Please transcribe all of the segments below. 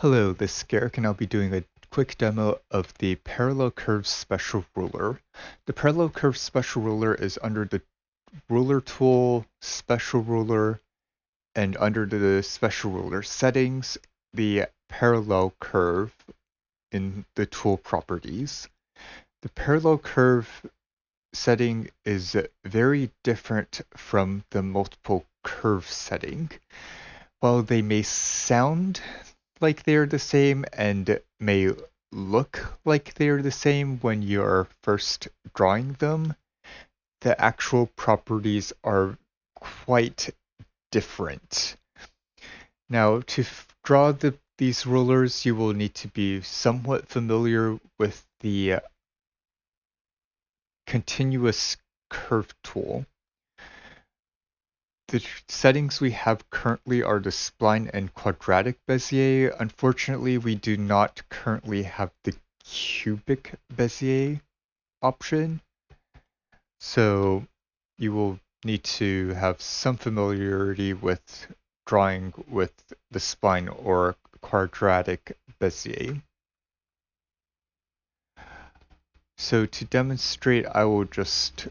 Hello, this is Garrick and I'll be doing a quick demo of the Parallel Curve Special Ruler. The Parallel Curve Special Ruler is under the Ruler tool, Special Ruler, and under the Special Ruler settings, the Parallel Curve in the tool properties. The Parallel Curve setting is very different from the Multiple Curve setting. While they may sound like they're the same and may look like they're the same when you're first drawing them, the actual properties are quite different. Now, to draw these rulers, you will need to be somewhat familiar with the continuous curve tool. The settings we have currently are the spline and quadratic Bezier. Unfortunately, we do not currently have the cubic Bezier option, so you will need to have some familiarity with drawing with the spline or quadratic Bezier. So to demonstrate, I will just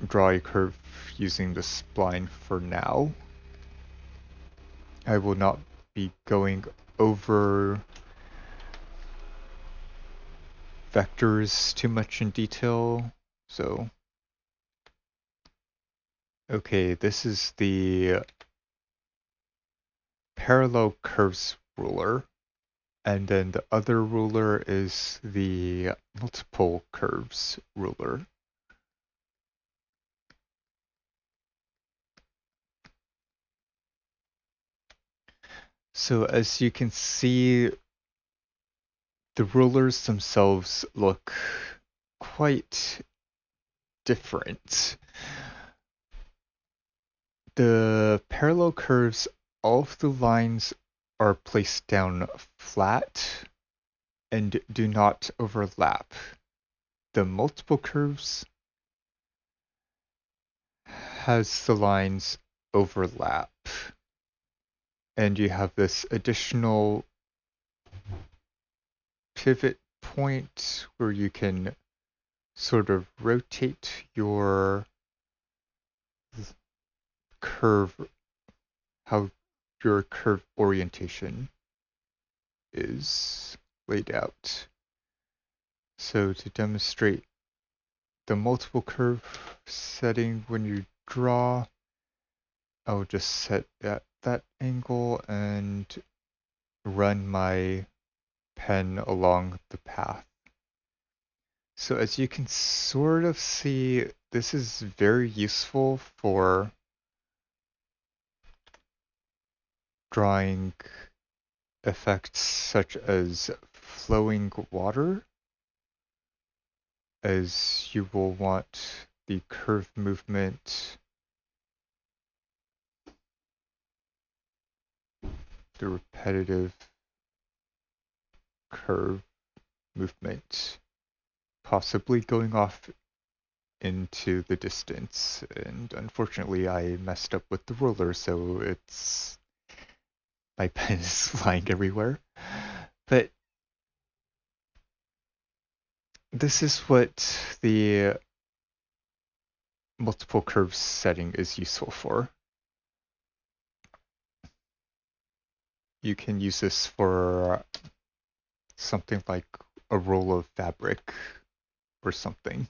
draw a curve using the spline for now. I will not be going over vectors too much in detail, so okay, this is the parallel curves ruler, and then the other ruler is the multiple curves ruler. So as you can see, the rulers themselves look quite different. The parallel curves, all of the lines are placed down flat and do not overlap. The multiple curves has the lines overlap, and you have this additional pivot point where you can sort of rotate your curve, how your curve orientation is laid out. So to demonstrate the multiple curve setting when you draw, I'll just set that angle and run my pen along the path. So as you can sort of see, this is very useful for drawing effects such as flowing water, as you will want the curve movement, the repetitive curve movement, possibly going off into the distance. And unfortunately, I messed up with the ruler, so my pen is flying everywhere. But this is what the multiple curves setting is useful for. You can use this for something like a roll of fabric or something.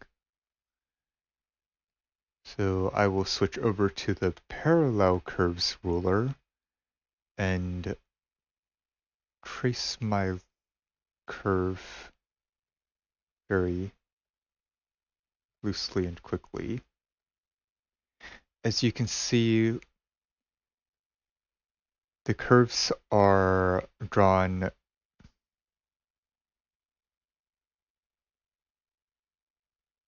So I will switch over to the parallel curves ruler and trace my curve very loosely and quickly. As you can see, the curves are drawn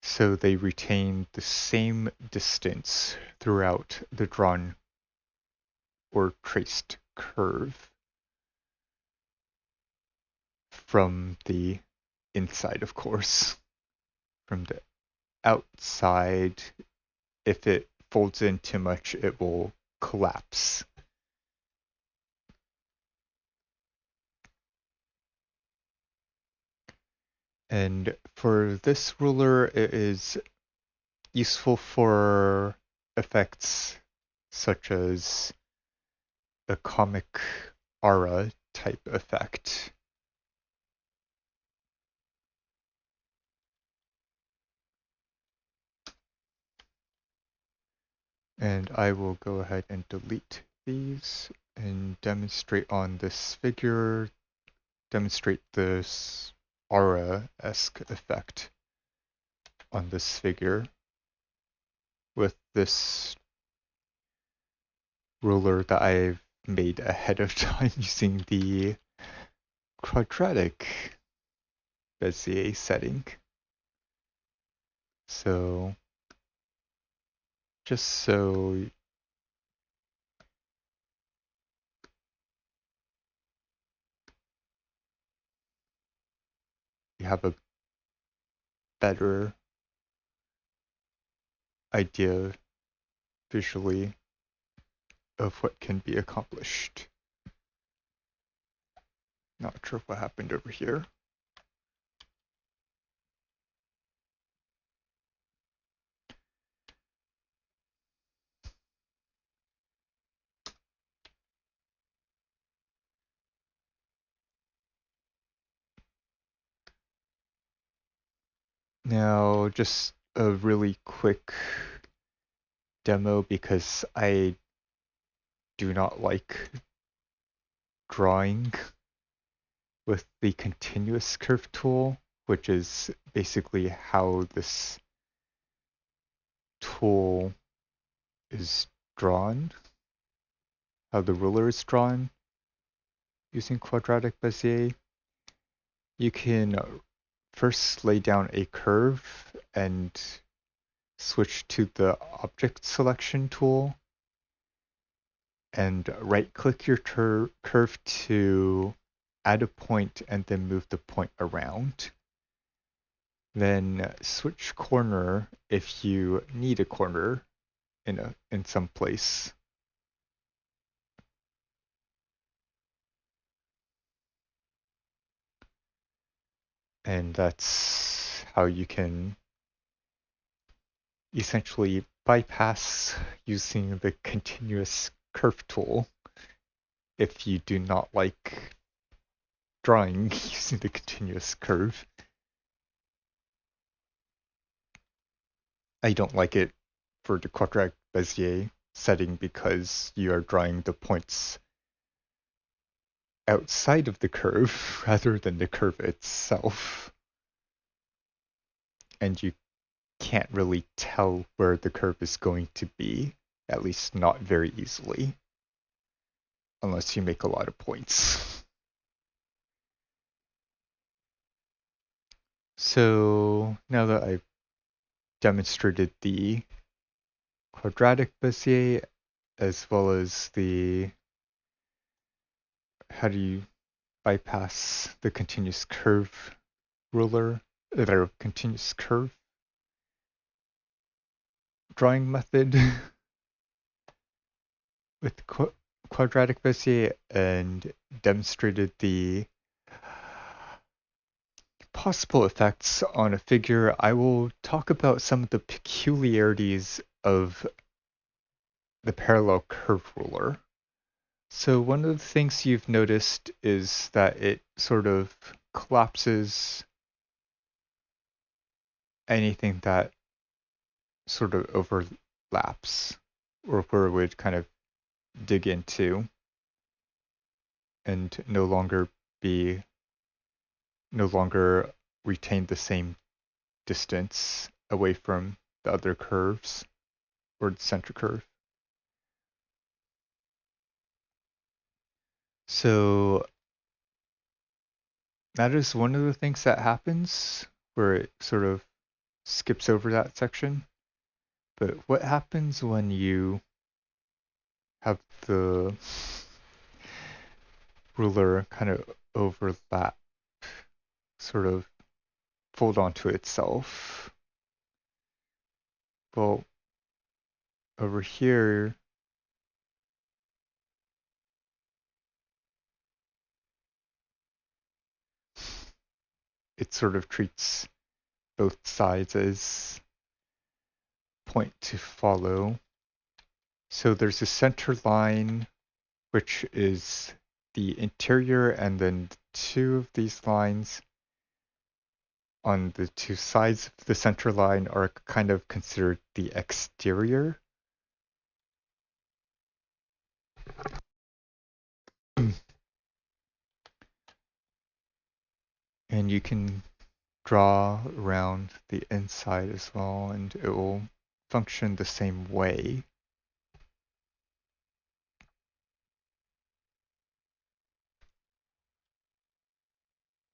so they retain the same distance throughout the drawn or traced curve from the inside, of course. From the outside, if it folds in too much, it will collapse. And for this ruler, it is useful for effects such as a comic aura type effect. And I will go ahead and delete these and demonstrate on this figure, demonstrate this aura-esque effect on this figure with this ruler that I've made ahead of time using the quadratic Bezier setting. So just so you have a better idea visually of what can be accomplished. Not sure what happened over here. Now, just a really quick demo because I do not like drawing with the continuous curve tool, which is basically how this tool is drawn, how the ruler is drawn using quadratic Bezier. You can first lay down a curve and switch to the object selection tool and right click your curve to add a point and then move the point around. Then switch corner if you need a corner in some place. And that's how you can essentially bypass using the continuous curve tool if you do not like drawing using the continuous curve. I don't like it for the quadratic Bezier setting because you are drawing the points outside of the curve rather than the curve itself. And you can't really tell where the curve is going to be, at least not very easily, unless you make a lot of points. So now that I've demonstrated the quadratic Bezier as well as the how do you bypass the continuous curve ruler, or continuous curve drawing method with quadratic Bezier and demonstrated the possible effects on a figure, I will talk about some of the peculiarities of the parallel curve ruler. So one of the things you've noticed is that it sort of collapses anything that sort of overlaps or where it would kind of dig into and no longer retain the same distance away from the other curves or the center curve. So that is one of the things that happens where it sort of skips over that section. But what happens when you have the ruler kind of overlap, sort of fold onto itself? Well, over here, it sort of treats both sides as point to follow. So there's a center line, which is the interior, and then two of these lines on the two sides of the center line are kind of considered the exterior. And you can draw around the inside as well, and it will function the same way.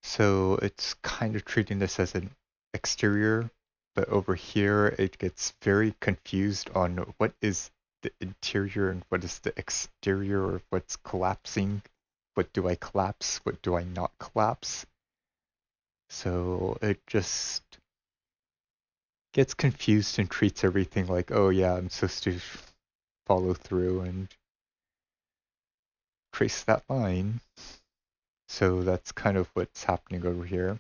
So it's kind of treating this as an exterior, but over here it gets very confused on what is the interior and what is the exterior, or what's collapsing. What do I collapse? What do I not collapse? So it just gets confused and treats everything like, oh yeah, I'm supposed to follow through and trace that line. So that's kind of what's happening over here.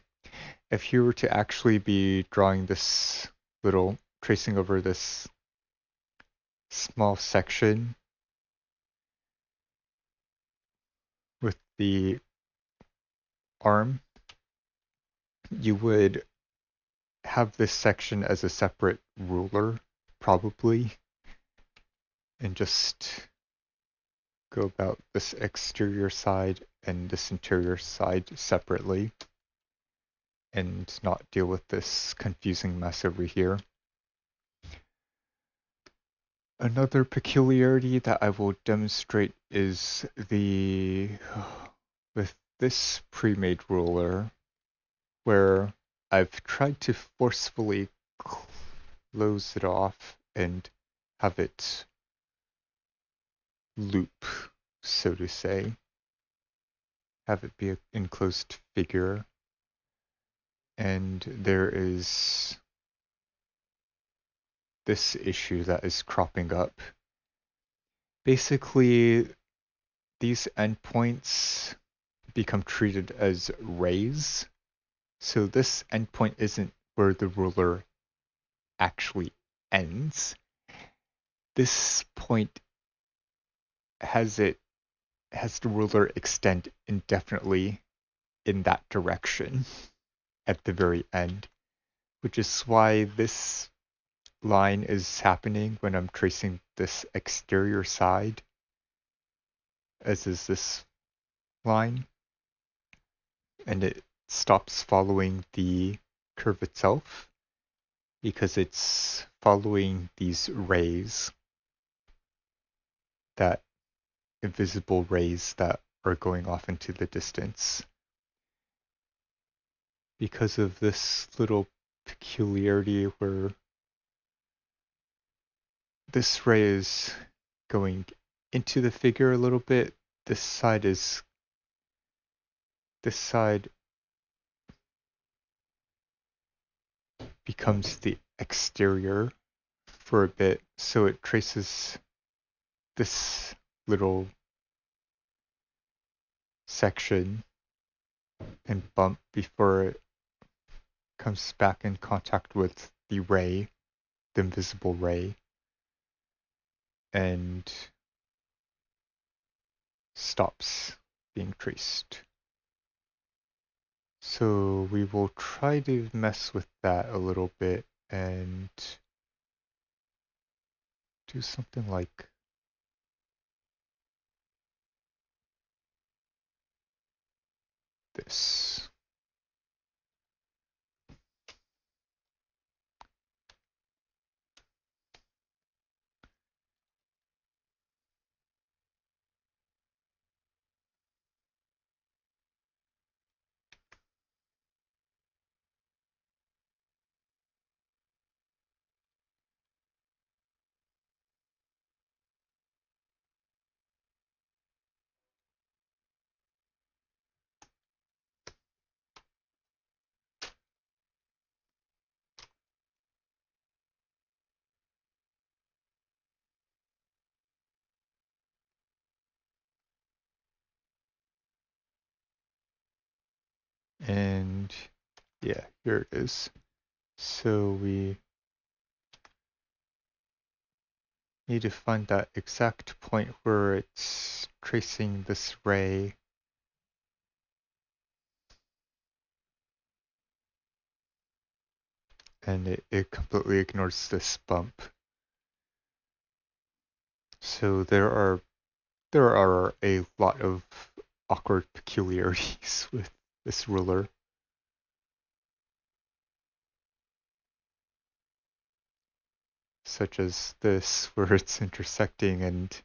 If you were to actually be drawing this little, tracing over this small section with the arm, you would have this section as a separate ruler, probably, and just go about this exterior side and this interior side separately, and not deal with this confusing mess over here. Another peculiarity that I will demonstrate is with this pre-made ruler, where I've tried to forcefully close it off and have it loop, so to say, have it be an enclosed figure, and there is this issue that is cropping up. Basically, these endpoints become treated as rays. So this endpoint isn't where the ruler actually ends. This point has the ruler extend indefinitely in that direction at the very end, which is why this line is happening when I'm tracing this exterior side, as is this line, and it stops following the curve itself because it's following these rays, that invisible rays that are going off into the distance. Because of this little peculiarity where this ray is going into the figure a little bit, this side becomes the exterior for a bit, so it traces this little section and bump before it comes back in contact with the ray, the invisible ray, and stops being traced. So we will try to mess with that a little bit and do something like this. And Yeah, here it is. So we need to find that exact point where it's tracing this ray. And it completely ignores this bump. So there are a lot of awkward peculiarities with this ruler. Such as this, where it's intersecting and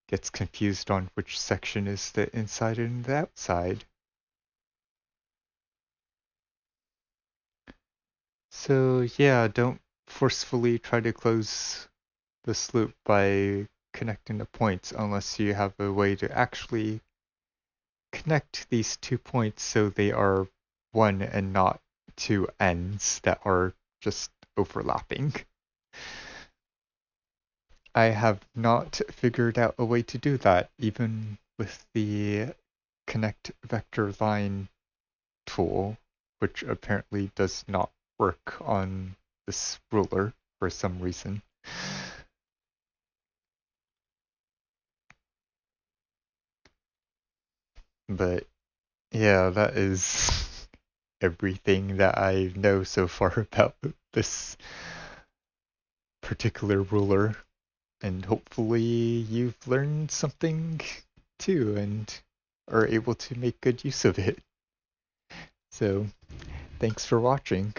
gets confused on which section is the inside and the outside. So yeah, don't forcefully try to close this loop by connecting the points unless you have a way to actually connect these 2 points so they are one and not two ends that are just overlapping. I have not figured out a way to do that, even with the connect vector line tool, which apparently does not work on this ruler for some reason. But yeah, that is everything that I know so far about this particular ruler. And hopefully you've learned something too and are able to make good use of it. So, thanks for watching.